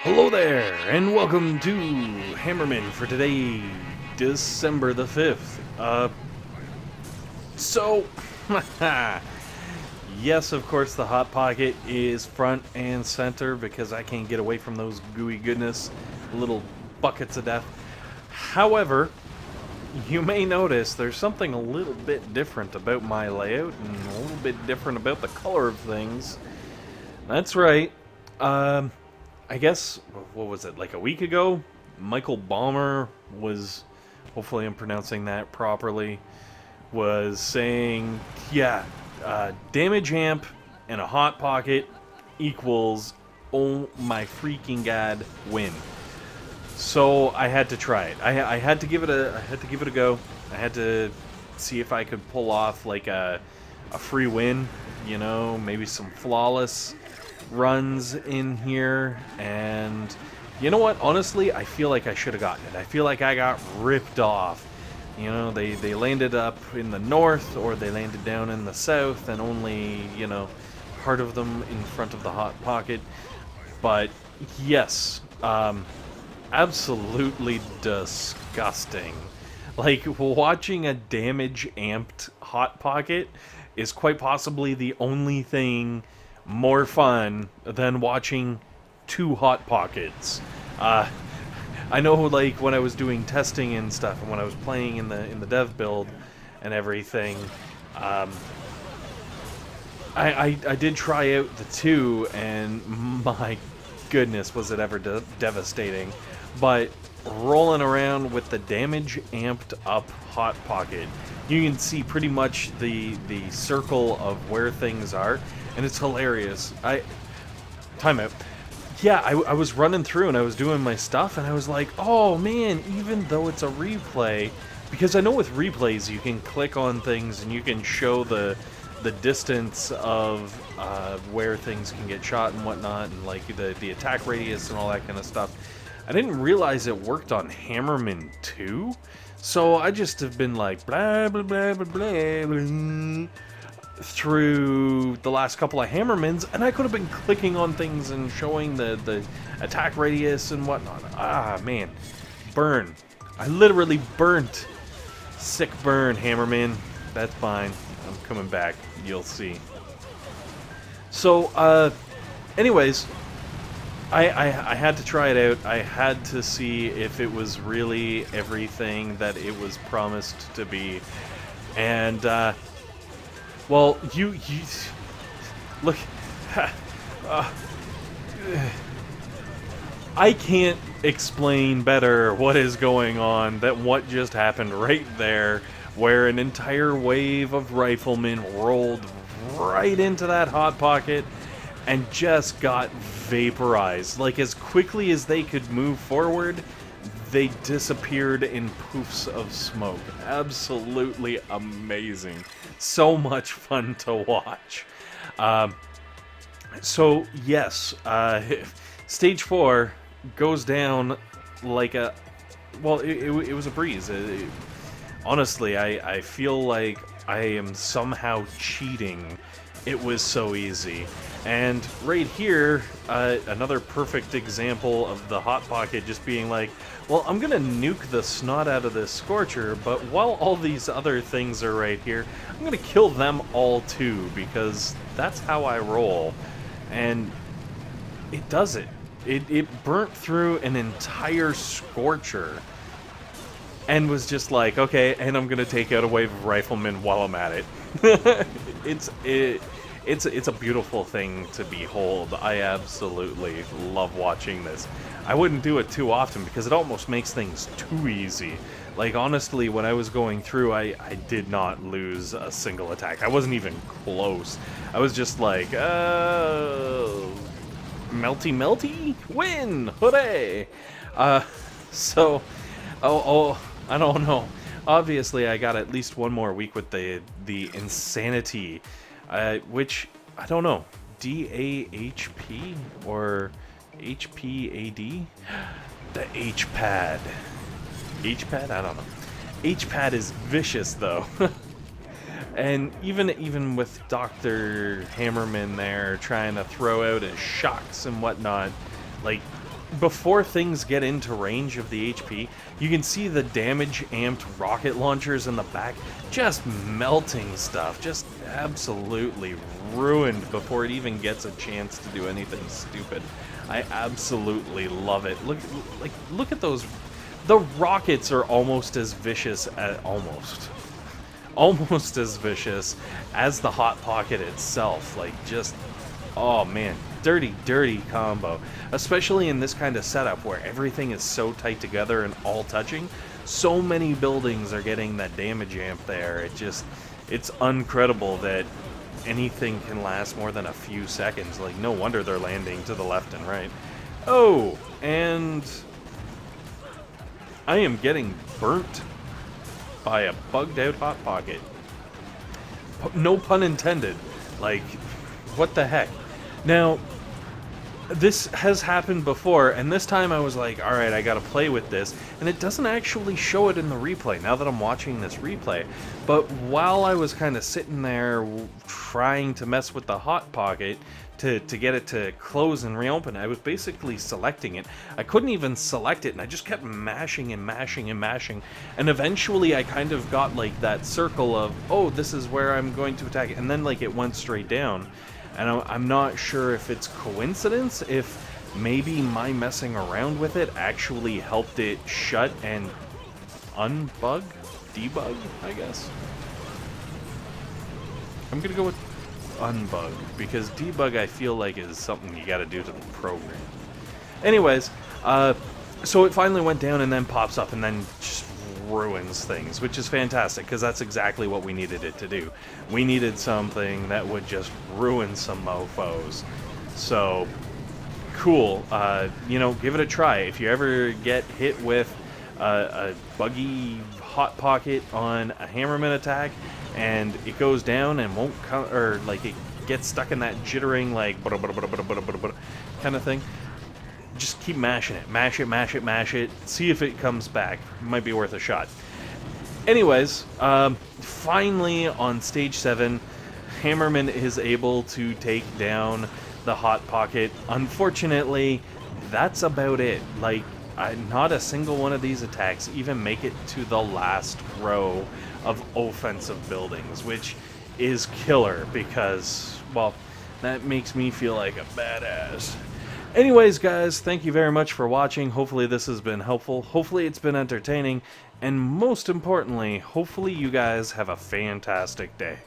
Hello there, and welcome to Hammerman for today, December the 5th. So, yes, of course, the Hot Pocket is front and center because I can't get away from those gooey goodness, little buckets of death. However, you may notice there's something a little bit different about my layout and a little bit different about the color of things. That's right. I guess, what was it, like a week ago? Michael Balmer was, hopefully I'm pronouncing that properly, was saying, yeah, damage amp and a Hot Pocket equals, oh my freaking god, win. So I had to try it. I had to give it a go. I had to see if I could pull off like a free win, you know, maybe some flawless runs in here. And you know what, honestly, I feel like I should have gotten it. I feel like I got ripped off. You know, they landed up in the north, or they landed down in the south, and only, you know, part of them in front of the Hot Pocket. But yes, absolutely disgusting. Like, watching a damage amped Hot Pocket is quite possibly the only thing more fun than watching two Hot Pockets. I know, like, when I was doing testing and stuff, and when I was playing in the dev build and everything, I did try out the two, and my goodness, was it ever devastating. But rolling around with the damage amped up Hot Pocket, you can see pretty much the circle of where things are, and it's hilarious. Timeout. Yeah, I was running through and I was doing my stuff, and I was like, oh man, even though it's a replay, because I know with replays you can click on things and you can show the distance of where things can get shot and whatnot, and like the attack radius and all that kind of stuff. I didn't realize it worked on Hammerman too, so I just have been like blah blah blah blah blah, blah through the last couple of Hammermans, and I could have been clicking on things and showing the attack radius and whatnot. Ah man, burn! I literally burnt. Sick burn, Hammerman. That's fine. I'm coming back. You'll see. So, anyways, I had to try it out. I had to see if it was really everything that it was promised to be. And, well, you look, I can't explain better what is going on than what just happened right there, where an entire wave of Riflemen rolled right into that Hot Pocket and just got vaporized. Like, as quickly as they could move forward, they disappeared in poofs of smoke. Absolutely amazing. So much fun to watch. So, yes, Stage 4 goes down like a... Well, it was a breeze. Honestly, I feel like I am somehow cheating. It was so easy. And right here, another perfect example of the Hot Pocket just being like, well, I'm gonna nuke the snot out of this Scorcher, but while all these other things are right here, I'm gonna kill them all too, because that's how I roll. And it does it. It burnt through an entire Scorcher and was just like, okay, and I'm gonna take out a wave of Riflemen while I'm at it. It's a beautiful thing to behold. I absolutely love watching this. I wouldn't do it too often because it almost makes things too easy. Like, honestly, when I was going through, I did not lose a single attack. I wasn't even close. I was just like, oh, melty melty, win, hooray! So, I don't know. Obviously, I got at least one more week with the insanity. Which, I don't know, DAHP or HPAD? The H-pad. H-pad? I don't know. H-pad is vicious, though. And even with Dr. Hammerman there trying to throw out his shocks and whatnot, like, before things get into range of the HP, you can see the damage amped rocket launchers in the back just melting stuff, just absolutely ruined before it even gets a chance to do anything stupid. I absolutely love it. Look at those. The rockets are almost as vicious as almost as vicious as the Hot Pocket itself. Like, just, oh man, dirty combo. Especially in this kind of setup where everything is so tight together and all touching. So many buildings are getting that damage amp there. It's incredible that anything can last more than a few seconds. Like, no wonder they're landing to the left and right. Oh, and I am getting burnt by a bugged out Hot Pocket. No pun intended. Like, what the heck? Now, this has happened before, and this time I was like, alright, I gotta play with this, and it doesn't actually show it in the replay, now that I'm watching this replay. But while I was kind of sitting there trying to mess with the Hot Pocket to get it to close and reopen, I was basically selecting it. I couldn't even select it, and I just kept mashing and mashing and mashing, and eventually I kind of got like that circle of, oh, this is where I'm going to attack it, and then like it went straight down. And I'm not sure if it's coincidence, if maybe my messing around with it actually helped it shut and unbug? Debug, I guess? I'm gonna go with unbug, because debug I feel like is something you gotta do to the program. Anyways, so it finally went down and then pops up and then just ruins things, which is fantastic, because that's exactly what we needed it to do. We needed something that would just ruin some mofos. So, cool. You know, give it a try. If you ever get hit with a buggy Hot Pocket on a Hammerman attack, and it goes down and won't come, or like it gets stuck in that jittering, like, kind of thing, just keep mashing it. Mash it, mash it, mash it. See if it comes back. Might be worth a shot. Anyways, finally on stage 7, Hammerman is able to take down the Hot Pocket. Unfortunately, that's about it. Like, not a single one of these attacks even make it to the last row of offensive buildings, which is killer because, well, that makes me feel like a badass. Anyways, guys, thank you very much for watching. Hopefully this has been helpful. Hopefully it's been entertaining. And most importantly, hopefully you guys have a fantastic day.